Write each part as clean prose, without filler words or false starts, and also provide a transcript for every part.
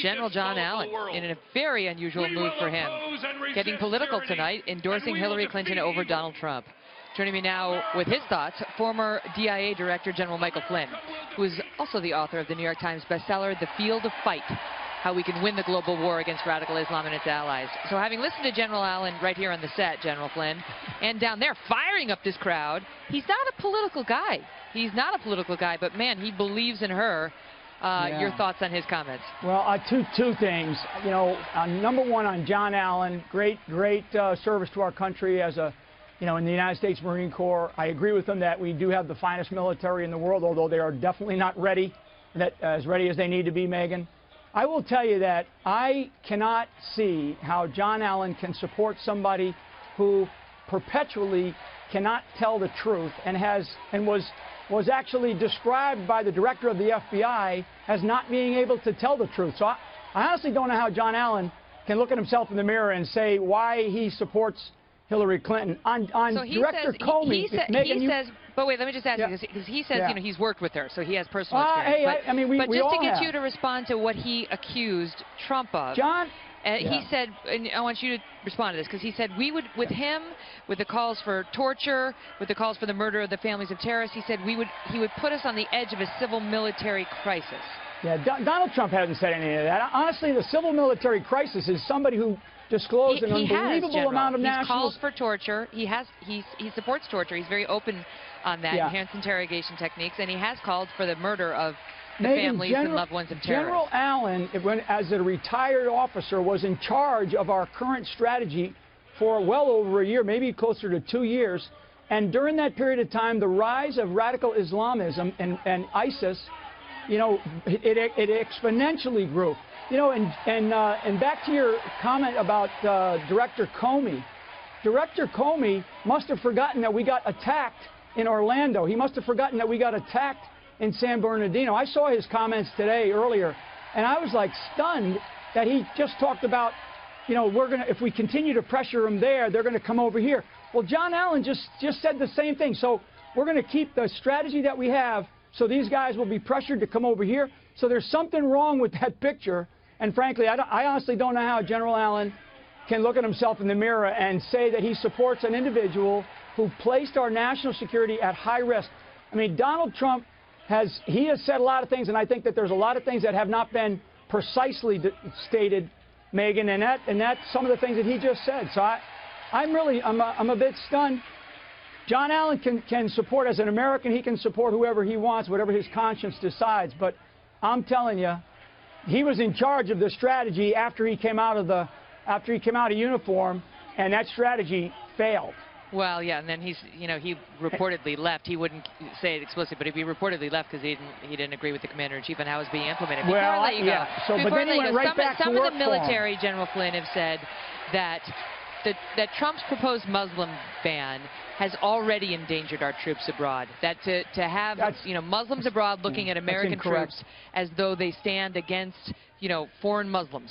General John Allen in a very unusual move for him, getting political tonight, endorsing Hillary Clinton over Donald Trump. Joining me now with his thoughts, former DIA Director General Michael Flynn, who is also the author of the New York Times bestseller, The Field of Fight: How We Can Win the Global War Against Radical Islam and Its Allies. So having listened to General Allen right here on the set, General Flynn, and down there firing up this crowd, he's not a political guy. He's not a political guy, but man, he believes in her. Your thoughts on his comments? Well, two things. You know, number one on John Allen, great service to our country as a, in the United States Marine Corps. I agree with him that we do have the finest military in the world, although they are definitely not ready, as ready as they need to be, Megan. I will tell you that I cannot see how John Allen can support somebody who perpetually cannot tell the truth and was actually described by the director of the FBI as not being able to tell the truth. So I honestly don't know how John Allen can look at himself in the mirror and say why he supports Hillary Clinton. On so Director Comey, Megan, but wait, let me just ask you, because he says, he's worked with her, so he has personal experience. I mean, but we just all to get have. you to respond to what he accused Trump of. John, he said, and I want you to respond to this, because he said we would, with him, with the calls for torture, with the calls for the murder of the families of terrorists, he said he would put us on the edge of a civil-military crisis. Yeah, Donald Trump hasn't said any of that. Honestly, the civil-military crisis is somebody who disclosed an unbelievable amount of national... He calls for torture. He supports torture. He's very open on that, enhanced interrogation techniques, and he has called for the murder of the families and loved ones of terrorists. General Allen, as a retired officer, was in charge of our current strategy for well over a year, maybe closer to 2 years. And during that period of time, the rise of radical Islamism and ISIS, it exponentially grew. And back to your comment about Director Comey. Director Comey must have forgotten that we got attacked in Orlando. He must have forgotten that we got attacked in San Bernardino. I saw his comments today earlier, and I was like stunned that he just talked about, if we continue to pressure them there, they're going to come over here. Well, John Allen just said the same thing. So we're going to keep the strategy that we have, so these guys will be pressured to come over here. So there's something wrong with that picture. And frankly, I honestly don't know how General Allen can look at himself in the mirror and say that he supports an individual who placed our national security at high risk. I mean, Donald Trump has said a lot of things, and I think that there's a lot of things that have not been precisely stated, Megan, and that's some of the things that he just said. So I'm a bit stunned. John Allen can support, as an American, he can support whoever he wants, whatever his conscience decides. But I'm telling you, he was in charge of the strategy after he came out of uniform, and that strategy failed. Well, yeah, and then he reportedly left. He wouldn't say it explicitly, but he reportedly left because he didn't agree with the commander-in-chief on how it was being implemented. Before I let you go, So, but then he went right back to work. Some of the military, General Flynn, have said that Trump's proposed Muslim ban has already endangered our troops abroad. That to have Muslims abroad looking at American troops as though they stand against foreign Muslims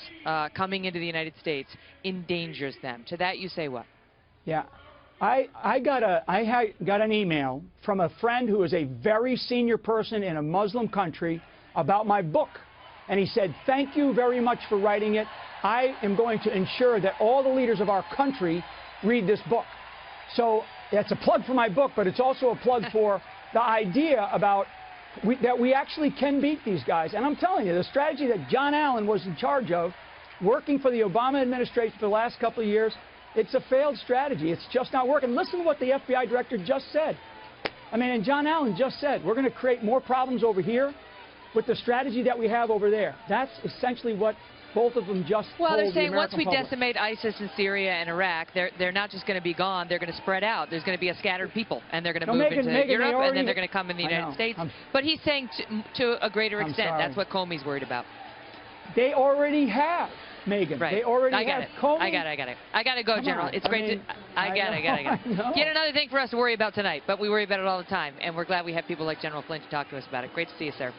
coming into the United States endangers them. To that you say what? Yeah. I got an email from a friend who is a very senior person in a Muslim country about my book. And he said, thank you very much for writing it. I am going to ensure that all the leaders of our country read this book. So it's a plug for my book, but it's also a plug for the idea about that we actually can beat these guys. And I'm telling you, the strategy that John Allen was in charge of, working for the Obama administration for the last couple of years, it's a failed strategy. It's just not working. Listen to what the FBI director just said. I mean, and John Allen just said, we're going to create more problems over here with the strategy that we have over there. That's essentially what both of them just told they're saying the once we public. decimate ISIS in Syria and Iraq, they're not just going to be gone, they're going to spread out. There's going to be a scattered people, and they're going to move into Europe, and then they're going to come in the United States. But he's saying to a greater extent. That's what Comey's worried about. They already have, Megan. Right. They already have. Comey, I got it. I got to go, General. It's great. I got it. Yet another thing for us to worry about tonight, but we worry about it all the time, and we're glad we have people like General Flynn to talk to us about it. Great to see you, sir.